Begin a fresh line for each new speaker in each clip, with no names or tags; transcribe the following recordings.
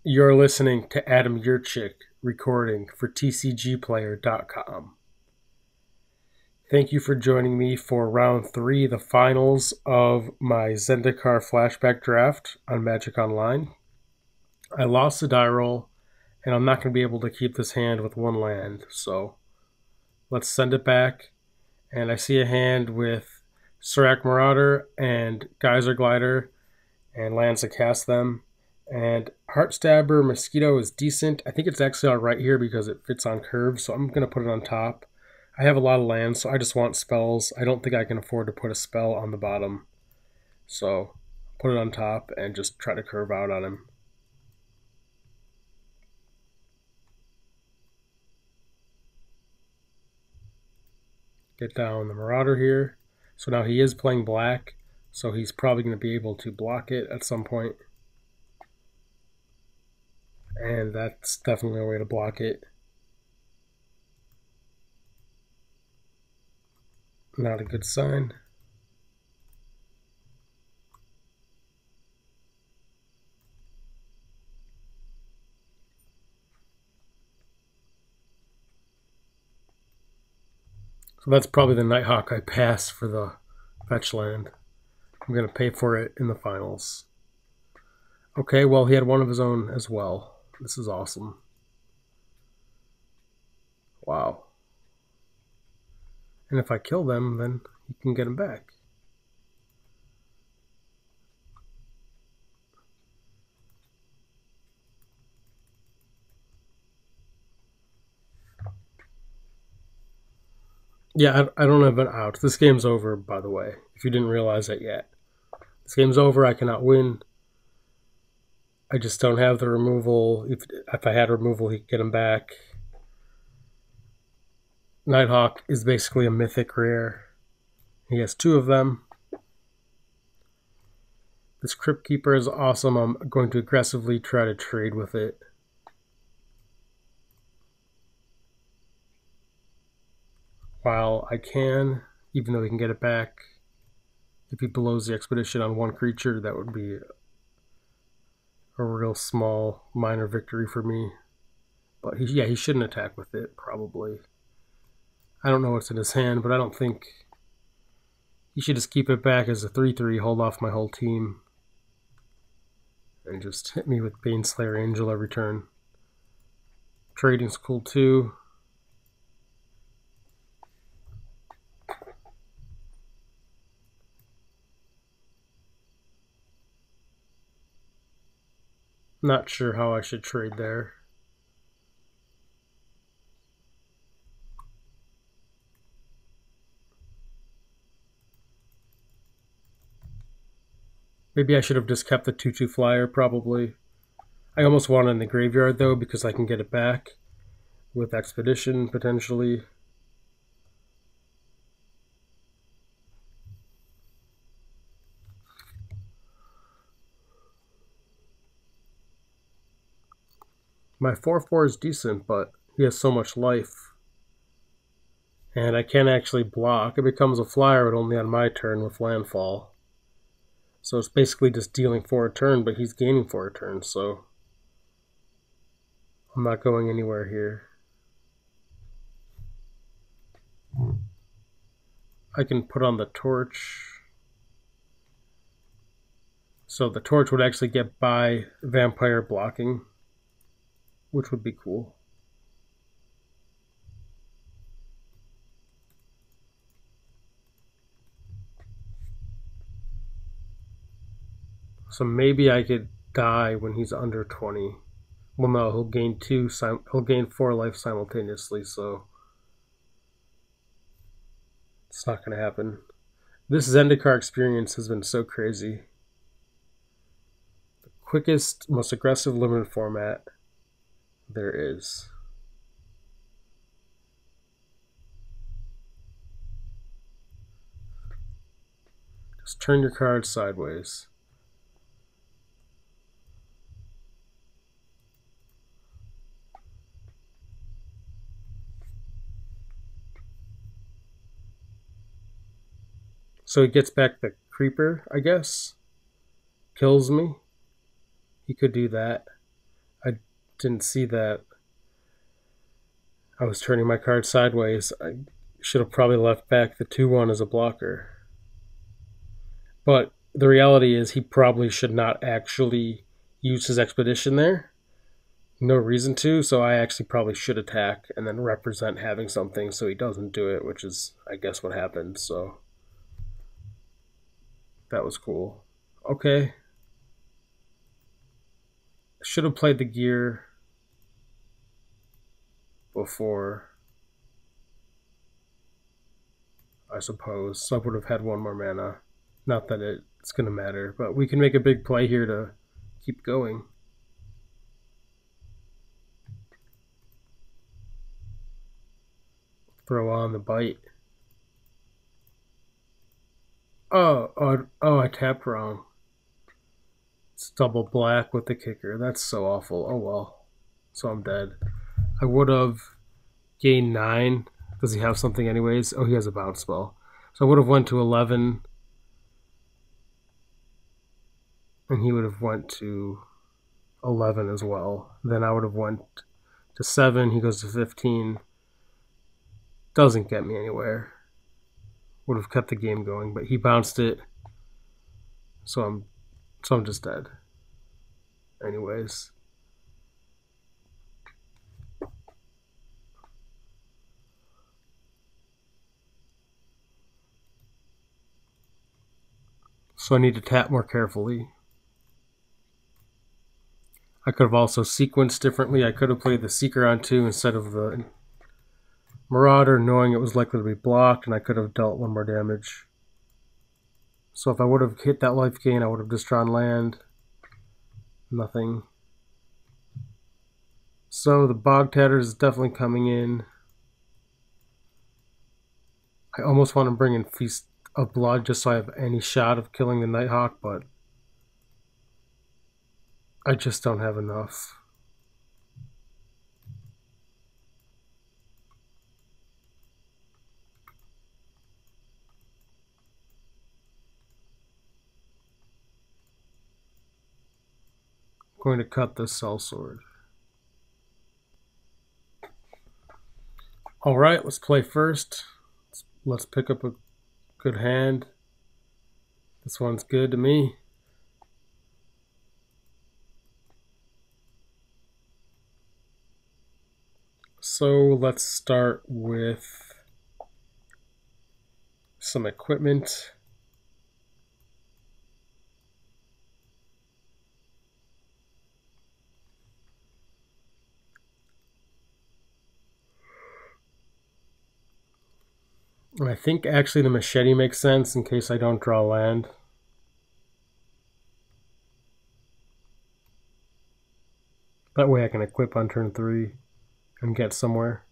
You're listening to Adam Yurchick recording for TCGplayer.com. Thank you for joining me for round 3, the finals of my Zendikar Flashback draft on Magic Online. I lost the die roll, and I'm not going to be able to keep this hand with one land, so let's send it back. And I see a hand with Surak Marauder and Geyser Glider and lands to cast them. And Heartstabber Mosquito is decent. I think it's actually all right here because it fits on curve, so I'm going to put it on top. I have a lot of lands, so I just want spells. I don't think I can afford to put a spell on the bottom. So put it on top and just try to curve out on him. Get down the Marauder here. So now he is playing black, so he's probably going to be able to block it at some point. And that's definitely a way to block it. Not a good sign. So that's probably the Nighthawk I pass for the fetch land. I'm going to pay for it in the finals. Okay, well, he had one of his own as well. This is awesome. Wow. And if I kill them, then he can get them back. Yeah, I don't have an out. This game's over, by the way, if you didn't realize that yet. This game's over. I cannot win. I just don't have the removal. If I had removal, he could get him back. Nighthawk is basically a mythic rare. He has 2 of them. This Crypt Keeper is awesome. I'm going to aggressively try to trade with it. While I can, even though he can get it back, if he blows the expedition on one creature, that would be a real small, minor victory for me. But he shouldn't attack with it, probably. I don't know what's in his hand, but I don't think he should just keep it back as a 3/3, hold off my whole team, and just hit me with Baneslayer Angel every turn. Trading's cool too. Not sure how I should trade there. Maybe I should have just kept the 2/2 flyer, probably. I almost want it in the graveyard, though, because I can get it back with Expedition, potentially. My 4/4 is decent, but he has so much life. And I can't actually block. It becomes a flyer, but only on my turn with landfall. So it's basically just dealing for a turn, but he's gaining for a turn, so I'm not going anywhere here. I can put on the torch. So the torch would actually get by vampire blocking, which would be cool. So maybe I could die when he's under 20. Well, no, he'll gain 4 life simultaneously, so it's not going to happen. This Zendikar experience has been so crazy. The quickest, most aggressive limited format there is. Just turn your cards sideways. So he gets back the creeper, I guess. Kills me. He could do that. Didn't see that. I was turning my card sideways. I should have probably left back the 2/1 as a blocker. But the reality is he probably should not actually use his expedition there. No reason to, so I actually probably should attack and then represent having something so he doesn't do it, which is, I guess, what happened. So that was cool. Okay. Should have played the gear before, I suppose. So I would have had 1 more mana. Not that it's going to matter, but we can make a big play here to keep going. Throw on the bite. Oh, I tapped wrong. It's double black with the kicker. That's so awful. Oh well. So I'm dead. I would have gained 9. Does he have something anyways? Oh, he has a bounce spell. So I would have went to 11. And he would have went to 11 as well. Then I would have went to 7. He goes to 15. Doesn't get me anywhere. Would have kept the game going, but he bounced it. So I'm just dead. Anyways. So I need to tap more carefully. I could have also sequenced differently. I could have played the Seeker on 2 instead of the Marauder, knowing it was likely to be blocked, and I could have dealt 1 more damage. So if I would have hit that life gain, I would have just drawn land. Nothing. So the Bog Tatters is definitely coming in. I almost want to bring in Feast of Blood just so I have any shot of killing the Nighthawk, but I just don't have enough. I'm going to cut this Sellsword. Alright, let's play first. Let's pick up a good hand. This one's good to me. So let's start with some equipment. And I think actually the machete makes sense in case I don't draw land. That way I can equip on turn 3 and get somewhere.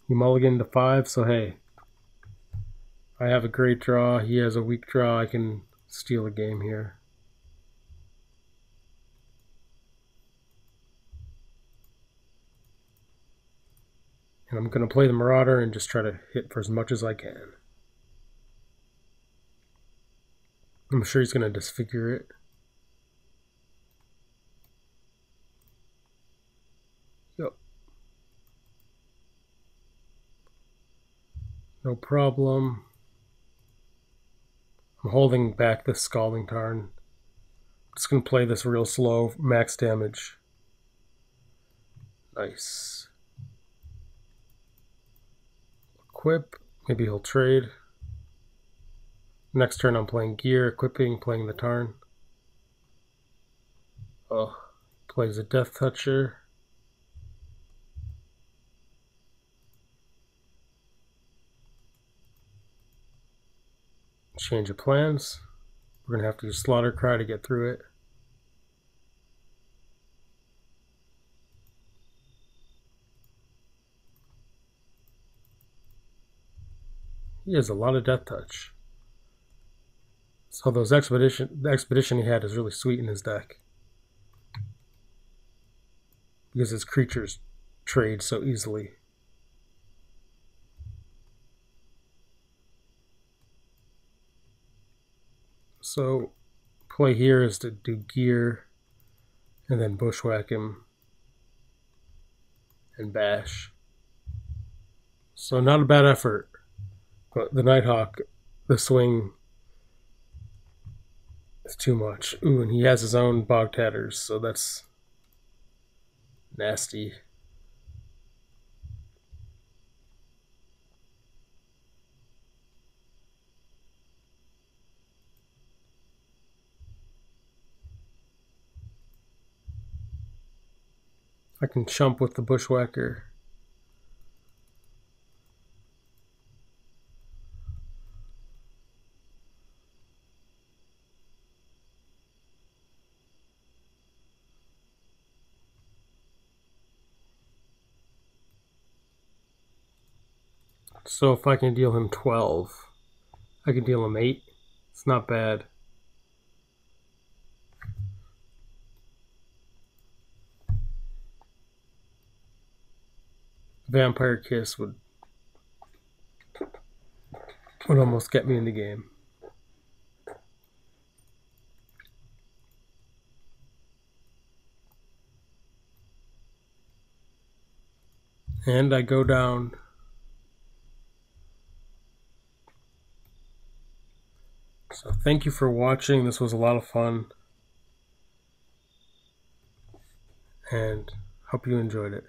He mulliganed to 5, so hey. I have a great draw, he has a weak draw, I can steal a game here. And I'm going to play the Marauder and just try to hit for as much as I can. I'm sure he's going to disfigure it. Yep. No problem. I'm holding back this Scalding Tarn. I'm just going to play this real slow, max damage. Nice. Equip, maybe he'll trade. Next turn I'm playing gear, equipping, playing the Tarn. Oh, plays a Death Toucher. Change of plans. We're going to have to use Slaughter Cry to get through it. He has a lot of Death Touch. So the expedition he had is really sweet in his deck. Because his creatures trade so easily. So play here is to do gear and then bushwhack him and bash. So not a bad effort, but the Nighthawk, the swing is too much. Ooh, and he has his own Bog Tatters, so that's nasty. I can chump with the bushwhacker. So if I can deal him 12, I can deal him 8. It's not bad. Vampire Kiss would almost get me in the game. And I go down. So thank you for watching. This was a lot of fun. And hope you enjoyed it.